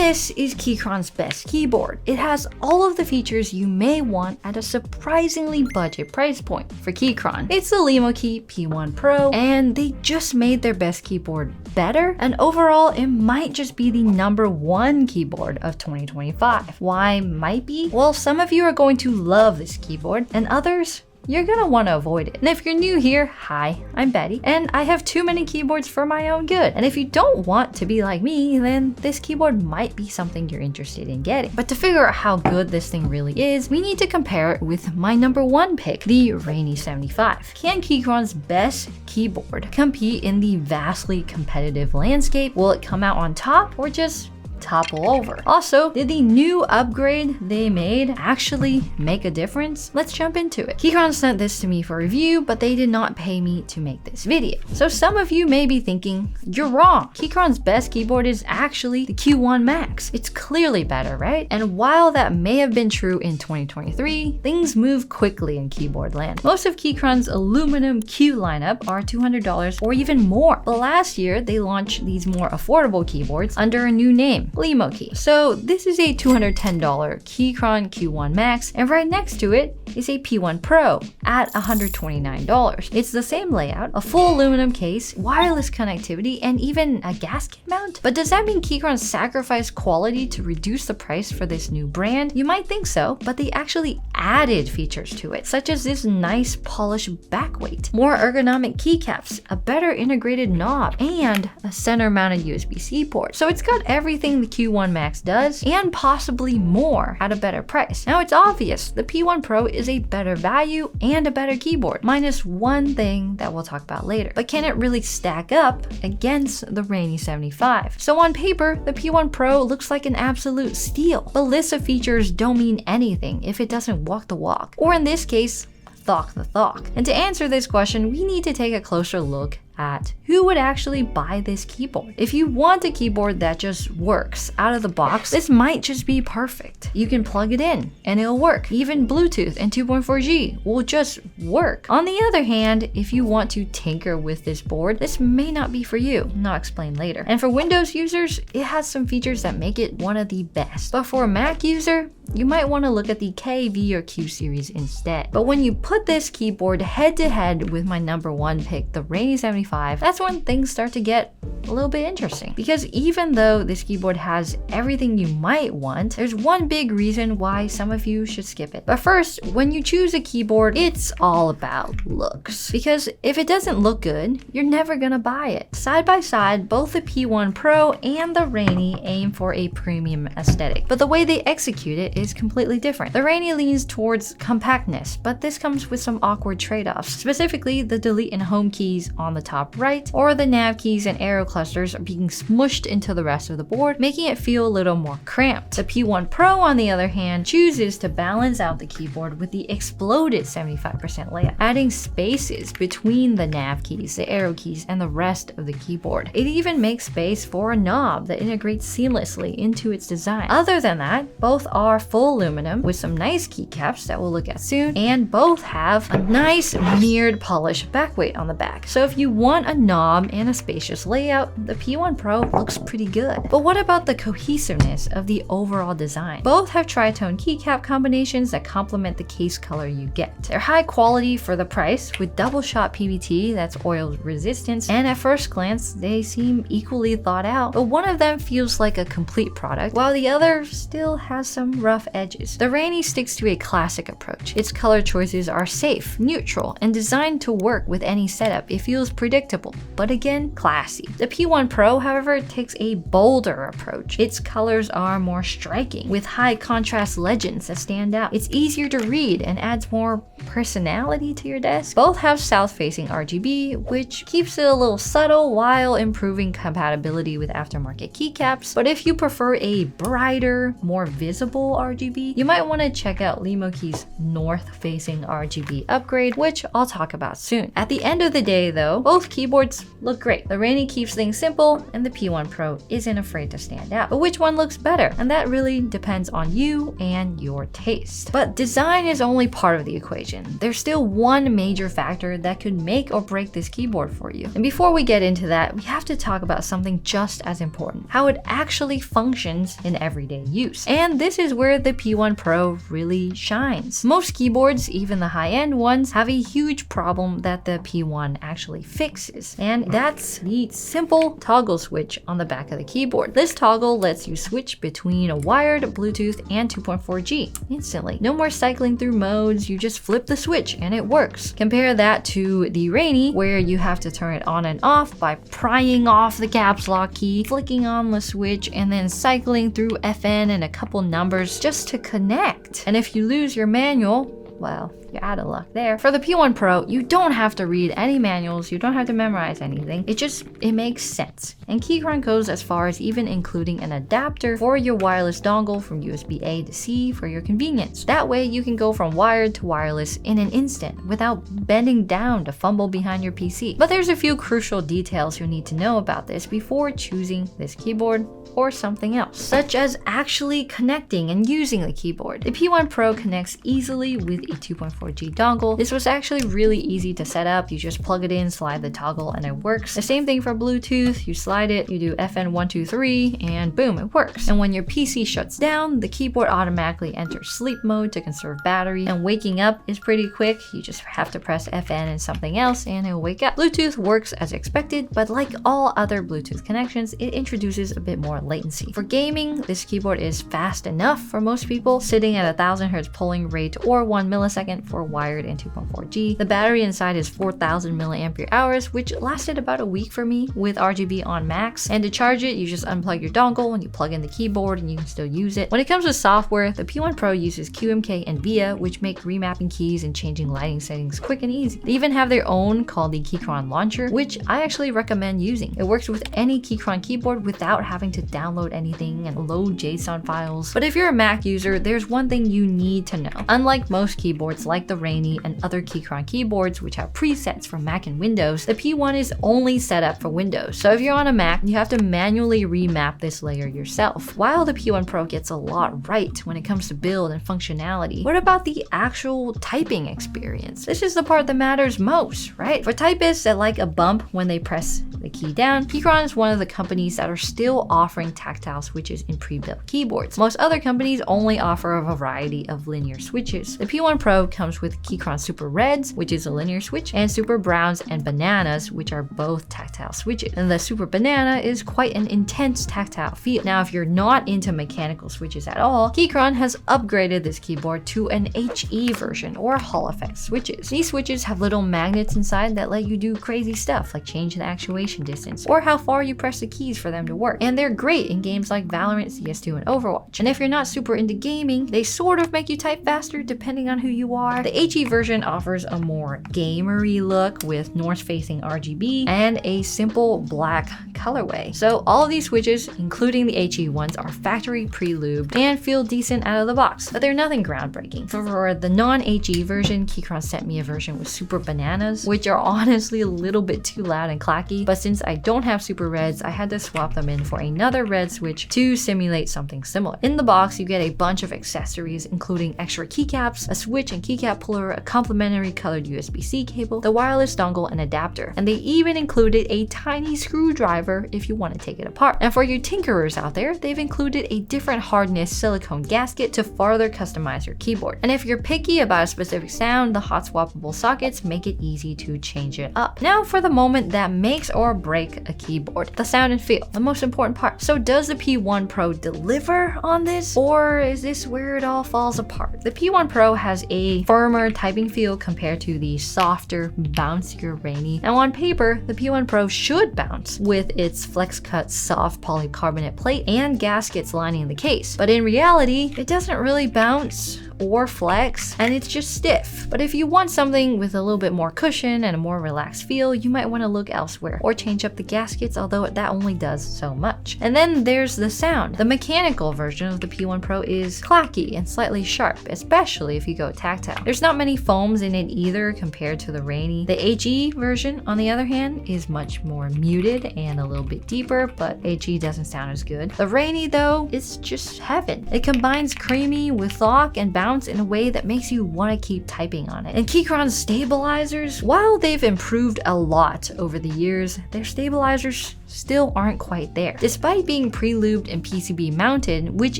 This is Keychron's best keyboard. It has all of the features you may want at a surprisingly budget price point for Keychron. It's the Lemokey P1 Pro, and they just made their best keyboard better, and overall it might just be the #1 keyboard of 2025. Why might be? Well, some of you are going to love this keyboard, and others, you're gonna want to avoid it. And if you're new here, hi, I'm Betty, and I have too many keyboards for my own good. And if you don't want to be like me, then this keyboard might be something you're interested in getting. But to figure out how good this thing really is, we need to compare it with my #1 pick, the Rainy 75. Can Keychron's best keyboard compete in the vastly competitive landscape? Will it come out on top or just topple over? Also, did the new upgrade they made actually make a difference? Let's jump into it. Keychron sent this to me for review, but they did not pay me to make this video. So some of you may be thinking, you're wrong. Keychron's best keyboard is actually the Q1 Max. It's clearly better, right? And while that may have been true in 2023, things move quickly in keyboard land. Most of Keychron's aluminum Q lineup are $200 or even more. But last year, they launched these more affordable keyboards under a new name, Lemokey. So this is a $210 Keychron Q1 Max, and right next to it is a P1 Pro at $129. It's the same layout, a full aluminum case, wireless connectivity, and even a gasket mount. But does that mean Keychron sacrificed quality to reduce the price for this new brand? You might think so, but they actually added features to it, such as this nice polished backweight, more ergonomic keycaps, a better integrated knob, and a center-mounted USB-C port. So it's got everything the Q1 Max does, and possibly more at a better price. Now it's obvious, the P1 Pro is a better value and a better keyboard, minus one thing that we'll talk about later. But can it really stack up against the Rainy 75? So on paper, the P1 Pro looks like an absolute steal. The list of features don't mean anything if it doesn't walk the walk, or in this case, thok the thok. And to answer this question, we need to take a closer look at who would actually buy this keyboard. If you want a keyboard that just works out of the box, this might just be perfect. You can plug it in and it'll work. Even Bluetooth and 2.4G will just work. On the other hand, if you want to tinker with this board, this may not be for you. I'll explain later. And for Windows users, it has some features that make it one of the best. But for a Mac user, you might want to look at the K, V, or Q series instead. But when you put this keyboard head to head with my #1 pick, the Rainy 75, that's when things start to get a little bit interesting. Because even though this keyboard has everything you might want, there's one big reason why some of you should skip it. But first, when you choose a keyboard, it's all about looks. Because if it doesn't look good, you're never gonna buy it. Side by side, both the P1 Pro and the Rainy aim for a premium aesthetic, but the way they execute it is completely different. The Rainy leans towards compactness, but this comes with some awkward trade-offs. Specifically, the delete and home keys on the top right, or the nav keys and arrow clusters are being smushed into the rest of the board, making it feel a little more cramped. The P1 Pro, on the other hand, chooses to balance out the keyboard with the exploded 75% layout, adding spaces between the nav keys, the arrow keys, and the rest of the keyboard. It even makes space for a knob that integrates seamlessly into its design. Other than that, both are full aluminum with some nice keycaps that we'll look at soon, and both have a nice mirrored polished backweight on the back. So if you want a knob and a spacious layout, the P1 Pro looks pretty good. But what about the cohesiveness of the overall design? Both have tritone keycap combinations that complement the case color you get. They're high quality for the price, with double shot PVT that's oil resistant, and at first glance they seem equally thought out, but one of them feels like a complete product while the other still has some rough edges. The Rainy sticks to a classic approach. Its color choices are safe, neutral, and designed to work with any setup. It feels predictable, but again, classy. The P1 Pro, however, takes a bolder approach. Its colors are more striking, with high contrast legends that stand out. It's easier to read and adds more personality to your desk. Both have south-facing RGB, which keeps it a little subtle while improving compatibility with aftermarket keycaps. But if you prefer a brighter, more visible RGB, you might want to check out Lemokey's north-facing RGB upgrade, which I'll talk about soon. At the end of the day though, both keyboards look great. The Rainy keeps things simple and the P1 Pro isn't afraid to stand out. But which one looks better? And that really depends on you and your taste. But design is only part of the equation. There's still one major factor that could make or break this keyboard for you. And before we get into that, we have to talk about something just as important: how it actually functions in everyday use. And this is where the P1 Pro really shines. Most keyboards, even the high-end ones, have a huge problem that the P1 actually fixes. And that's the simple toggle switch on the back of the keyboard. This toggle lets you switch between a wired, Bluetooth, and 2.4G instantly. No more cycling through modes, you just flip the switch and it works. Compare that to the Rainy, where you have to turn it on and off by prying off the caps lock key, flicking on the switch, and then cycling through FN and a couple numbers just to connect. And if you lose your manual, well, you're out of luck there. For the P1 Pro, you don't have to read any manuals, you don't have to memorize anything. It makes sense. And Keychron goes as far as even including an adapter for your wireless dongle from USB-A to C for your convenience. That way you can go from wired to wireless in an instant without bending down to fumble behind your PC. But there's a few crucial details you need to know about this before choosing this keyboard or something else, such as actually connecting and using the keyboard. The P1 Pro connects easily with a 2.4G dongle. This was actually really easy to set up. You just plug it in, slide the toggle, and it works. The same thing for Bluetooth. You slide it, you do FN 1, 2, 3, and boom, it works. And when your PC shuts down, the keyboard automatically enters sleep mode to conserve battery, and waking up is pretty quick. You just have to press FN and something else and it'll wake up. Bluetooth works as expected, but like all other Bluetooth connections, it introduces a bit more latency. For gaming, this keyboard is fast enough for most people, sitting at 1000 Hz polling rate or 1 millisecond for wired and 2.4G. The battery inside is 4000 milliampere hours, which lasted about a week for me with RGB on max. And to charge it, you just unplug your dongle and you plug in the keyboard and you can still use it. When it comes to software, the P1 Pro uses QMK and VIA, which make remapping keys and changing lighting settings quick and easy. They even have their own called the Keychron launcher, which I actually recommend using. It works with any Keychron keyboard without having to download anything and load JSON files. But if you're a Mac user, there's one thing you need to know. Unlike most keyboards like the Rainy and other Keychron keyboards which have presets for Mac and Windows, the P1 is only set up for Windows. So if you're on a Mac, you have to manually remap this layer yourself. While the P1 Pro gets a lot right when it comes to build and functionality, what about the actual typing experience? This is the part that matters most, right? For typists that like a bump when they press the key down, Keychron is one of the companies that are still offering tactile switches in pre-built keyboards. Most other companies only offer a variety of linear switches. The P1 Pro comes with Keychron Super Reds, which is a linear switch, and Super Browns and Bananas, which are both tactile switches. And the Super Banana is quite an intense tactile feel. Now, if you're not into mechanical switches at all, Keychron has upgraded this keyboard to an HE version or Hall effect switches. These switches have little magnets inside that let you do crazy stuff like change the actuation distance or how far you press the keys for them to work. And they're great in games like Valorant, CS2, and Overwatch. And if you're not super into gaming, they sort of make you type faster depending on who you are. The HE version offers a more gamery look with north-facing RGB and a simple black colorway. So all of these switches, including the HE ones, are factory pre-lubed and feel decent out of the box, but they're nothing groundbreaking. For the non-HE version, Keychron sent me a version with Super Bananas, which are honestly a little bit too loud and clacky, but since I don't have Super Reds, I had to swap them in for another red switch to simulate something similar. In the box, you get a bunch of accessories, including extra keycaps, a switch and keycap puller, a complimentary colored USB-C cable, the wireless dongle, and adapter. And they even included a tiny screwdriver if you want to take it apart. And for you tinkerers out there, they've included a different hardness silicone gasket to further customize your keyboard. And if you're picky about a specific sound, the hot swappable sockets make it easy to change it up. Now for the moment that makes or break a keyboard, the sound and feel, the most important part. So does the P1 Pro deliver on this, or is this where it all falls apart? The P1 Pro has a firmer typing feel compared to the softer, bouncier Rainy. Now on paper, the P1 Pro should bounce with its flex cut soft polycarbonate plate and gaskets lining the case. But in reality, it doesn't really bounce or flex, and it's just stiff. But if you want something with a little bit more cushion and a more relaxed feel, you might want to look elsewhere or change up the gaskets, although that only does so much. And then there's the sound. The mechanical version of the P1 Pro is clacky and slightly sharp, especially if you go tactile. There's not many foams in it either compared to the Rainy. The HE version, on the other hand, is much more muted and a little bit deeper, but HE doesn't sound as good. The Rainy, though, is just heaven. It combines creamy with lock and bounce in a way that makes you want to keep typing on it. And Keychron's stabilizers, while they've improved a lot over the years, their stabilizers still aren't quite there. Despite being pre-lubed and PCB mounted, which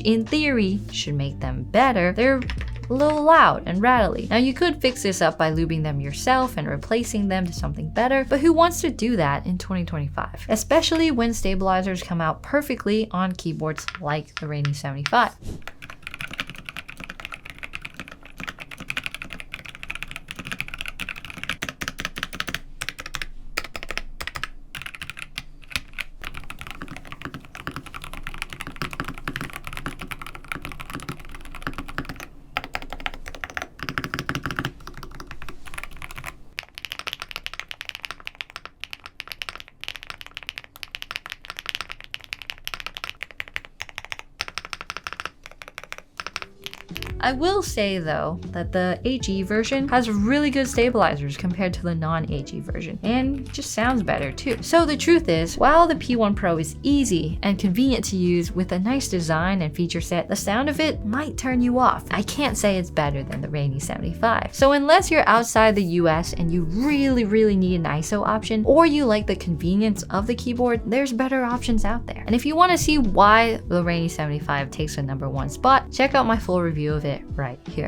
in theory should make them better, they're a little loud and rattly. Now you could fix this up by lubing them yourself and replacing them to something better, but who wants to do that in 2025? Especially when stabilizers come out perfectly on keyboards like the Rainy 75. I will say though that the HE version has really good stabilizers compared to the non-HE version, and just sounds better too. So the truth is, while the P1 Pro is easy and convenient to use with a nice design and feature set, the sound of it might turn you off. I can't say it's better than the Rainy 75. So unless you're outside the US and you really need an ISO option, or you like the convenience of the keyboard, there's better options out there. And if you want to see why the Rainy 75 takes the #1 spot, check out my full review of it right here.